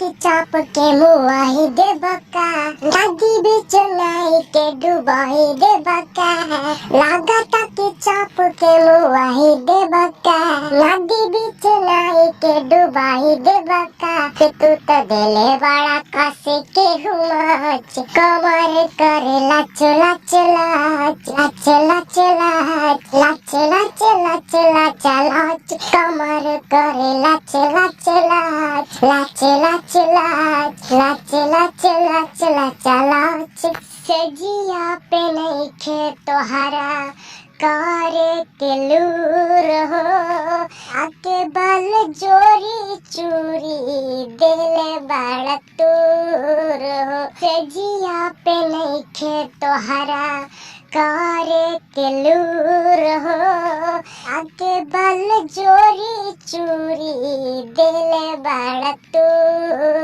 की चाप के मुआही दे बका, नदी बीच नाई के डुबाई दे बका। लागता की चाप के मुआही दे बका, नदी बीच नाई के डुबाई दे बका। तू तो दिले बड़ा कसे के हुमाच, कमर करे लच लच लच लच लच लच लच लच लच लच, कमर करे लच लच लच लच लच लच लच लच लच लच लच। सजिया पे नहीं खे तोहरा करे के लूर हो, आके बल जोरी चूरी दिले बड़ा तूर हो। सजिया पे नहीं खे तोहरा करे के लूर हो, आके बल जोरी चूरी दिले बड़ा तूर